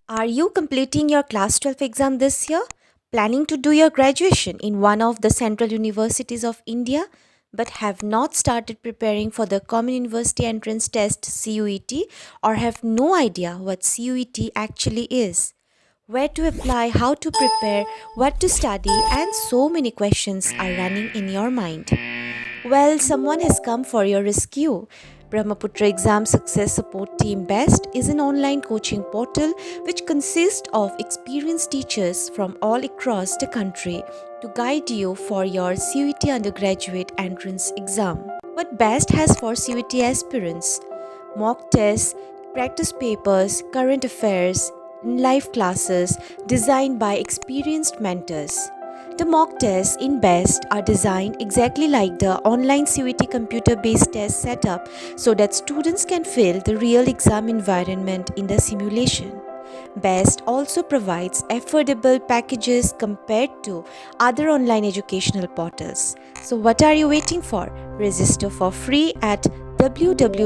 Are you completing your class 12 exam this year? Planning to do your graduation in one of the central universities of India, but have not started preparing for the Common University Entrance Test CUET, or have no idea what CUET actually is? Where to apply, how to prepare, what to study, and so many questions are running in your mind. Well, someone has come for your rescue. Brahmaputra Exam Success Support Team Besst is an online coaching portal which consists of experienced teachers from all across the country to guide you for your CUET undergraduate entrance exam. What Besst has for CUET aspirants? Mock tests, practice papers, current affairs, live classes designed by experienced mentors. The mock tests in Besst are designed exactly like the online CUET computer-based test setup so that students can feel the real exam environment in the simulation. Besst also provides affordable packages compared to other online educational portals. So what are you waiting for? Register for free at www.best.in.